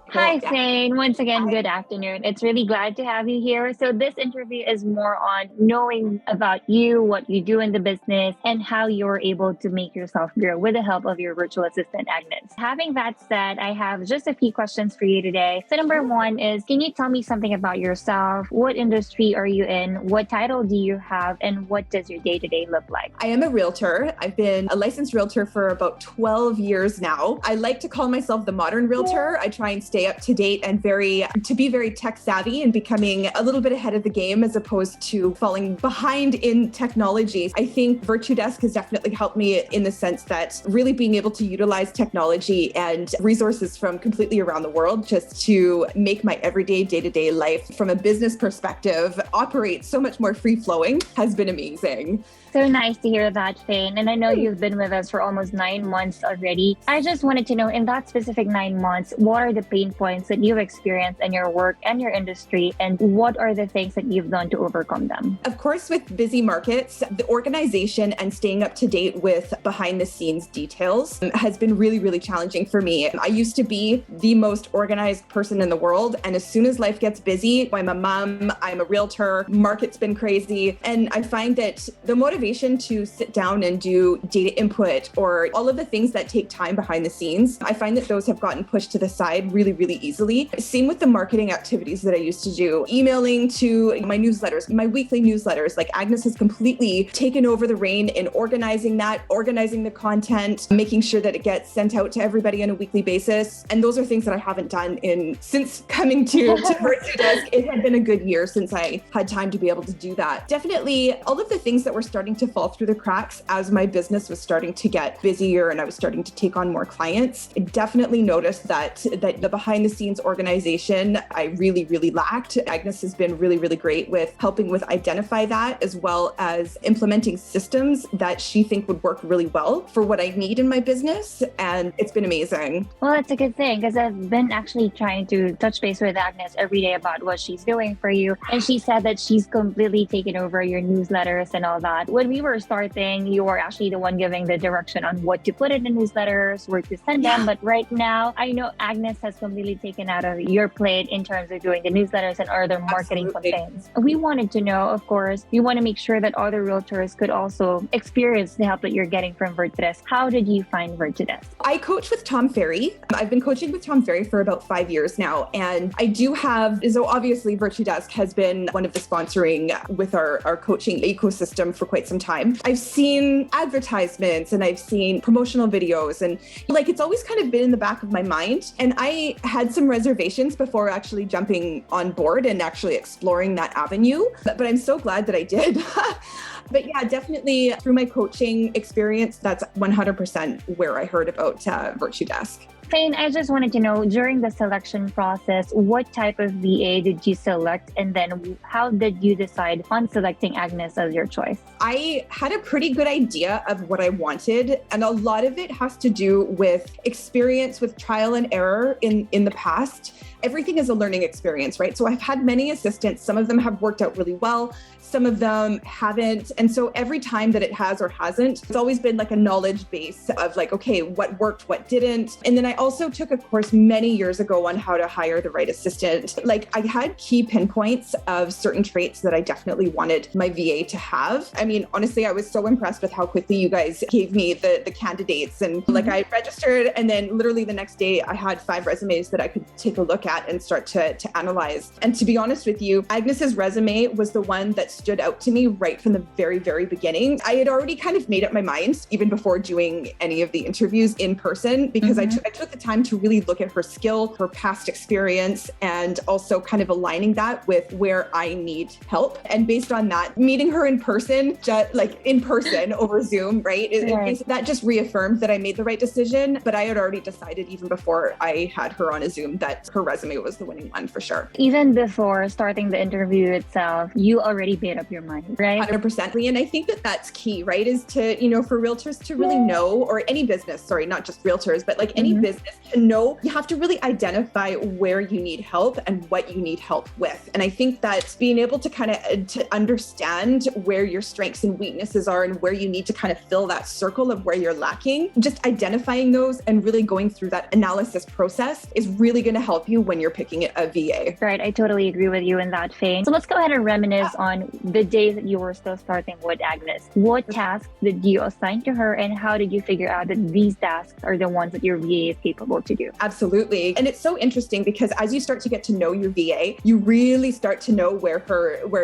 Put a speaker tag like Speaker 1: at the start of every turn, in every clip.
Speaker 1: Hi, Faeine. Once again, good afternoon. It's really glad to have you here. So this interview is more on knowing about you, what you do in the business, and how you're able to make yourself grow with the help of your virtual assistant, Agnes. Having that said, I have just a few questions for you today. So number one is, can you tell me something about yourself? What industry are you in? What title do you have? And what does your day-to-day look like?
Speaker 2: I am a realtor. I've been a licensed realtor for about 12 years now. I like to call myself the modern realtor. I try and stay up to date and to be very tech savvy and becoming a little bit ahead of the game as opposed to falling behind in technology. I think Virtudesk has definitely helped me in the sense that really being able to utilize technology and resources from completely around the world just to make my everyday day-to-day life from a business perspective operate so much more free-flowing has been amazing.
Speaker 1: So nice to hear that, Faeine. And I know you've been with us for almost 9 months already. I just wanted to know, in that specific 9 months, what are the pain points that you've experienced in your work and your industry, and what are the things that you've done to overcome them?
Speaker 2: Of course, with busy markets, the organization and staying up to date with behind the scenes details has been really, really challenging for me. I used to be the most organized person in the world. And as soon as life gets busy, I'm a mom, I'm a realtor, market's been crazy. And I find that the motivation to sit down and do data input or all of the things that take time behind the scenes, I find that those have gotten pushed to the side really, really easily. Same with the marketing activities that I used to do, emailing to my newsletters, my weekly newsletters. Like Agnes has completely taken over the reign in organizing that, organizing the content, making sure that it gets sent out to everybody on a weekly basis. And those are things that I haven't done since coming to Virtudesk. It had been a good year since I had time to be able to do that. Definitely all of the things that were starting to fall through the cracks as my business was starting to get busier and I was starting to take on more clients. I definitely noticed that the behind the scenes organization I really, really lacked. Agnes has been really, really great with helping with identify that, as well as implementing systems that she thinks would work really well for what I need in my business. And it's been amazing.
Speaker 1: Well, that's a good thing, because I've been actually trying to touch base with Agnes every day about what she's doing for you. And she said that she's completely taken over your newsletters and all that. When we were starting, you were actually the one giving the direction on what to put in the newsletters, where to send them. But right now, I know Agnes has completely taken out of your plate in terms of doing the newsletters and other marketing campaigns. We wanted to know, of course, we want to make sure that other realtors could also experience the help that you're getting from Virtudesk. How did you find Virtudesk?
Speaker 2: I coach with Tom Ferry. I've been coaching with Tom Ferry for about 5 years now. And I do have, so obviously Virtudesk has been one of the sponsoring with our coaching ecosystem for quite some time. I've seen advertisements and I've seen promotional videos, and it's always kind of been in the back of my mind. And I had some reservations before actually jumping on board and actually exploring that avenue. But I'm so glad that I did. But yeah, definitely through my coaching experience, that's 100% where I heard about Virtudesk.
Speaker 1: Faeine, I just wanted to know, during the selection process, what type of VA did you select? And then how did you decide on selecting Agnes as your choice?
Speaker 2: I had a pretty good idea of what I wanted. And a lot of it has to do with experience with trial and error in the past. Everything is a learning experience, right? So I've had many assistants. Some of them have worked out really well. Some of them haven't. And so every time that it has or hasn't, it's always been like a knowledge base of okay, what worked, what didn't. And then I also took a course many years ago on how to hire the right assistant. I had key pinpoints of certain traits that I definitely wanted my VA to have. I mean, honestly, I was so impressed with how quickly you guys gave me the candidates. And I registered, and then literally the next day I had 5 resumes that I could take a look at and start to analyze. And to be honest with you, Agnes's resume was the one that stood out to me right from the very, very beginning. I had already kind of made up my mind even before doing any of the interviews in person, because I took the time to really look at her skill, her past experience, and also kind of aligning that with where I need help. And based on that, meeting her in person, in person over Zoom, right? That just reaffirmed that I made the right decision. But I had already decided even before I had her on a Zoom that her resume was the winning one for sure.
Speaker 1: Even before starting the interview itself, you already made up your mind, right?
Speaker 2: 100%. And I think that that's key, right? Is to, for realtors to really know, or any business, sorry, not just realtors, but like any business to know, you have to really identify where you need help and what you need help with. And I think that being able to kind of to understand where your strengths and weaknesses are and where you need to kind of fill that circle of where you're lacking, just identifying those and really going through that analysis process is really going to help you when you're picking a VA.
Speaker 1: Right. I totally agree with you in that, Faeine. So let's go ahead and reminisce on the days that you were still starting with Agnes. What tasks did you assign to her, and how did you figure out that these tasks are the ones that your VA is capable to do?
Speaker 2: Absolutely. And it's so interesting because as you start to get to know your VA, you really start to know where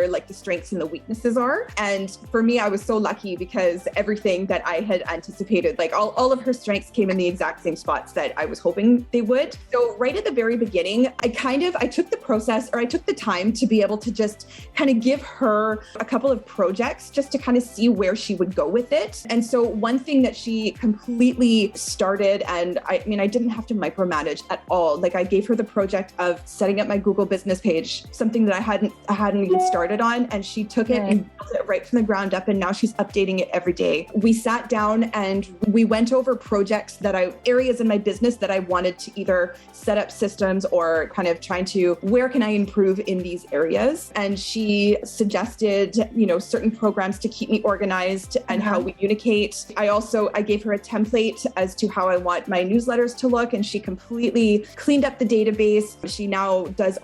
Speaker 2: like the strengths and the weaknesses are. And for me, I was so lucky because everything that I had anticipated, like all of her strengths came in the exact same spots that I was hoping they would. So right at the very beginning, I took the time to be able to just kind of give her a couple of projects just to kind of see where she would go with it. And so one thing that she completely started, and I didn't have to micromanage at all. Like I gave her the project of setting up my Google business page, something that I hadn't even started on. And she took it and built it right from the ground up. And now she's updating it every day. We sat down and we went over projects areas in my business that I wanted to either set up systems or kind of trying to, where can I improve in these areas? And she suggested, certain programs to keep me organized and how we communicate. I gave her a template as to how I want my newsletters to look, and she completely cleaned up the database. She now does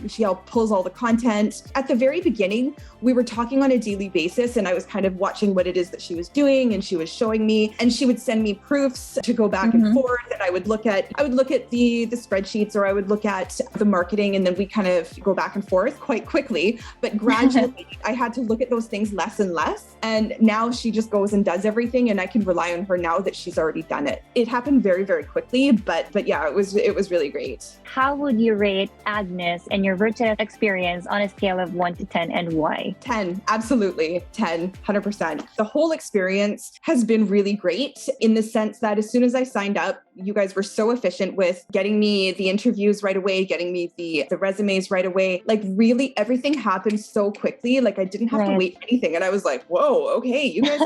Speaker 2: she pulls all the content. At the very beginning, we were talking on a daily basis, and I was kind of watching what it is that she was doing, and she was showing me, and she would send me proofs to go back and forth, and I would look at the spreadsheets, or I would look at the marketing, and then we kind of go back and forth quite quickly. But gradually, I had to look at those things less and less. And now she just goes and does everything, and I can rely on her now that she's already done it. It happened very, very quickly, but yeah, it was really great.
Speaker 1: How would you rate Agnes and your Virtudesk experience on a scale of 1 to 10, and why?
Speaker 2: 10, absolutely. 10, 100%. The whole experience has been really great in the sense that as soon as I signed up, you guys were so efficient with getting me the interviews right away, getting me the resumes right away. Like really everything happened so quickly. Like I didn't have to wait for anything. And I was like, whoa, okay, you guys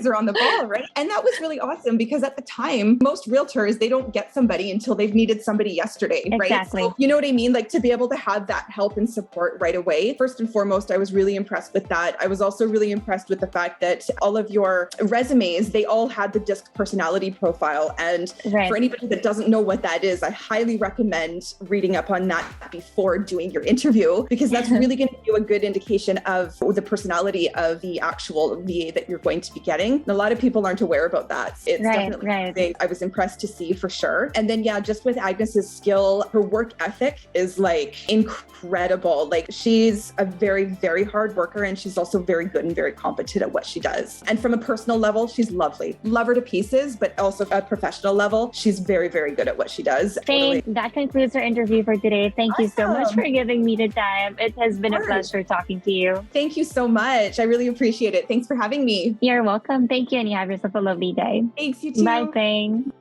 Speaker 2: are on the ball, right? And that was really awesome because at the time, most realtors, they don't get somebody until they've needed somebody yesterday, right?
Speaker 1: Exactly.
Speaker 2: So, you know what I mean? Like to be able to have that help and support right away. First and foremost, I was really impressed with that. I was also really impressed with the fact that all of your resumes, they all had the DISC personality profile. And for anybody that doesn't know what that is, I highly recommend reading up on that before doing your interview, because that's really going to give you a good indication of the personality of the actual VA that you're going to be getting. And a lot of people aren't aware about that. It's definitely something I was impressed to see for sure. And then, just with Agnes's skill, her work ethic is like incredible. Like she's a very, very hard worker, and she's also very good and very competent at what she does. And from a personal level, she's lovely. Love her to pieces, but also at a professional level, she's very, very good at what she does.
Speaker 1: Faeine, that concludes our interview for today. Thank you so much for giving me the time. It has been a pleasure talking to you.
Speaker 2: Thank you so much. I really appreciate it. Thanks for having me.
Speaker 1: You're welcome. Thank you, and you have yourself a lovely day.
Speaker 2: Thanks, you too.
Speaker 1: Bye, Faeine.